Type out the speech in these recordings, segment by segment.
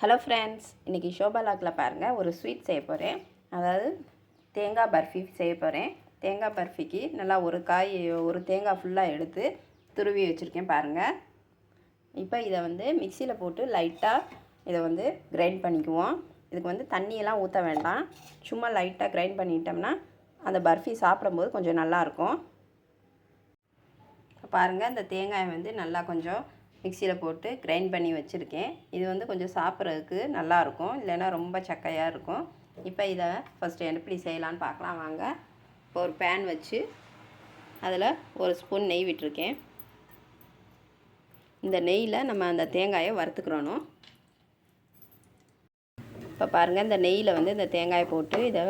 Hello friends, இன்றைக்கி ஷோபாலாக்கில் பாருங்கள் ஒரு ஸ்வீட் செய்ய போகிறேன். அதாவது தேங்காய் பர்ஃபி செய்ய போகிறேன். தேங்காய் பர்ஃபிக்கு நல்லா ஒரு தேங்காய் ஃபுல்லாக எடுத்து துருவி வச்சுருக்கேன் பாருங்கள். இப்போ இதை மிக்சியில் போட்டு லைட்டாக இதை கிரைண்ட் பண்ணிக்குவோம். இதுக்கு தண்ணியெல்லாம் ஊற்ற வேண்டாம். சும்மா லைட்டாக கிரைண்ட் பண்ணிட்டோம்னா அந்த பர்ஃபி சாப்பிடும்போது கொஞ்சம் நல்லாயிருக்கும். பாருங்கள், இந்த தேங்காயை நல்லா கொஞ்சம் மிக்சியில் போட்டு கிரைண்ட் பண்ணி வச்சுருக்கேன். இது கொஞ்சம் சாப்பிட்றதுக்கு நல்லாயிருக்கும், இல்லைன்னா ரொம்ப சக்கையாக இருக்கும். இப்போ இதை ஃபஸ்ட்டு எப்படி செய்யலான்னு பார்க்கலாம் வாங்க. இப்போ ஒரு பேன் வச்சு அதில் ஒரு ஸ்பூன் நெய் விட்டுருக்கேன். இந்த நெய்யில் நம்ம அந்த தேங்காயை வறுத்துக்கிறணும். இப்போ பாருங்கள், இந்த நெய்யில் இந்த தேங்காயை போட்டு இதை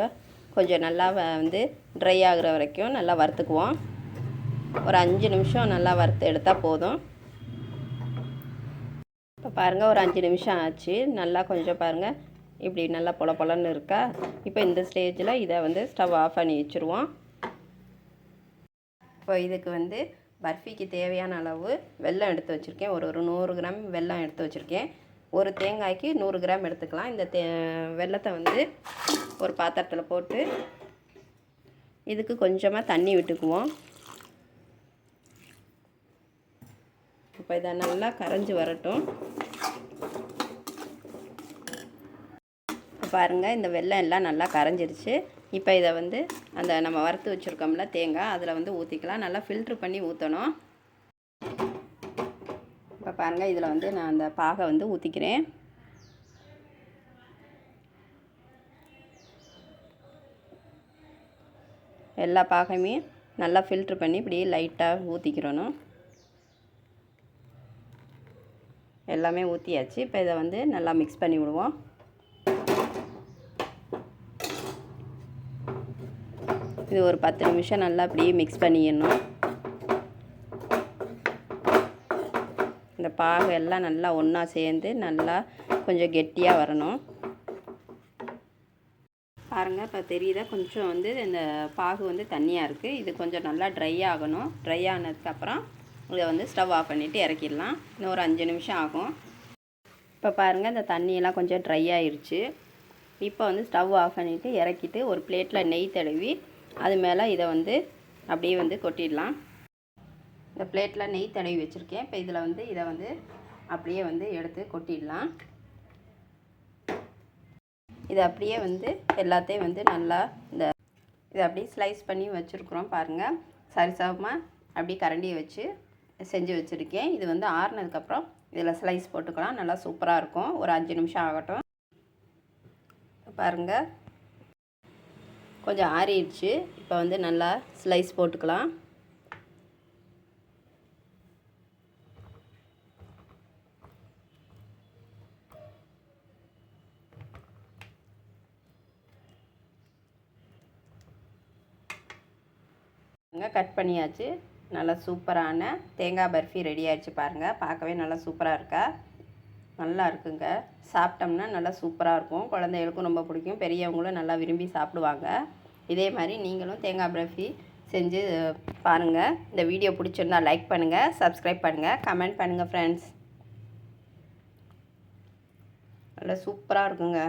கொஞ்சம் நல்லா ட்ரை ஆகிற வரைக்கும் நல்லா வறுத்துக்குவோம். ஒரு 5 நிமிஷம் நல்லா வறுத்து எடுத்தால் போதும். இப்போ பாருங்கள், ஒரு 5 நிமிஷம் ஆச்சு. நல்லா கொஞ்சம் பாருங்கள், இப்படி நல்லா பொலன்னு இருக்கா. இப்போ இந்த ஸ்டேஜில் இதை ஸ்டவ் ஆஃப் பண்ணி வச்சுருவோம். இப்போ இதுக்கு பர்ஃபிக்கு தேவையான அளவு வெல்லம் எடுத்து வச்சுருக்கேன். ஒரு 100 கிராம் வெல்லம் எடுத்து வச்சுருக்கேன். ஒரு தேங்காய்க்கு 100 கிராம் எடுத்துக்கலாம். இந்த வெல்லத்தை ஒரு பாத்திரத்தில் போட்டு இதுக்கு கொஞ்சமாக தண்ணி விட்டுக்குவோம். இப்போ இதை நல்லா கரைஞ்சி வரட்டும். பாருங்கள், இந்த வெல்லம் எல்லாம் நல்லா கரைஞ்சிருச்சு. இப்போ இதை அந்த நம்ம வறுத்து வச்சுருக்கோம்ல தேங்காய், அதில் ஊற்றிக்கலாம். நல்லா ஃபில்ட்ரு பண்ணி ஊற்றணும். இப்போ பாருங்கள், இதில் நான் அந்த பாகை ஊற்றிக்கிறேன். எல்லா பாகையுமே நல்லா ஃபில்ட்ரு பண்ணி இப்படி லைட்டாக ஊற்றிக்கிறணும். எல்லாமே ஊற்றியாச்சு. இப்போ இதை நல்லா மிக்ஸ் பண்ணி விடுவோம். இது ஒரு 10 நிமிஷம் நல்லா அப்படியே மிக்ஸ் பண்ணிடணும். இந்த பாகு எல்லாம் நல்லா ஒன்றா சேர்ந்து நல்லா கொஞ்சம் கெட்டியாக வரணும். பாருங்கள், இப்போ தெரியுதா கொஞ்சம் இந்த பாகு தண்ணியாக இருக்குது. இது கொஞ்சம் நல்லா ட்ரை ஆகணும். ட்ரை ஆனதுக்கப்புறம் இதை ஸ்டவ் ஆஃப் பண்ணிவிட்டு இறக்கிடலாம். இன்னும் ஒரு 5 நிமிஷம் ஆகும். இப்போ பாருங்கள், இந்த தண்ணியெல்லாம் கொஞ்சம் ட்ரை ஆயிடுச்சு. இப்போ ஸ்டவ் ஆஃப் பண்ணிவிட்டு இறக்கிட்டு ஒரு பிளேட்டில் நெய் தடவி அது மேலே இதை அப்படியே கொட்டிடலாம். இந்த பிளேட்டில் நெய் தடவி வச்சுருக்கேன். இப்போ இதில் இதை அப்படியே எடுத்து கொட்டிடலாம். இதை அப்படியே எல்லாத்தையும் நல்லா இதை அப்படியே ஸ்லைஸ் பண்ணி வச்சுருக்குறோம். பாருங்கள், சரிசமமாக அப்படியே கரண்டியை வச்சு செஞ்சு வச்சுருக்கேன். இது ஆறுனதுக்கப்புறம் இதில் ஸ்லைஸ் போட்டுக்கலாம். நல்லா சூப்பராக இருக்கும். ஒரு 5 நிமிஷம் ஆகட்டும். பாருங்கள், கொஞ்சம் ஆறிடுச்சு. இப்போ நல்லா ஸ்லைஸ் போட்டுக்கலாம். கட் பண்ணியாச்சு. நல்லா சூப்பரான தேங்காய் பர்ஃபி ரெடி ஆகிடுச்சு. பாருங்கள், பார்க்கவே நல்லா சூப்பராக இருக்கா. நல்லா இருக்குங்க. சாப்பிட்டோம்னா நல்லா சூப்பராக இருக்கும். குழந்தைகளுக்கும் ரொம்ப பிடிக்கும். பெரியவங்களும் நல்லா விரும்பி சாப்பிடுவாங்க. இதே மாதிரி நீங்களும் தேங்காய் பர்ஃபி செஞ்சு பாருங்கள். இந்த வீடியோ பிடிச்சிருந்தால் லைக் பண்ணுங்கள், சப்ஸ்கிரைப் பண்ணுங்கள், கமெண்ட் பண்ணுங்கள் ஃப்ரெண்ட்ஸ். நல்லா சூப்பராக இருக்குங்க.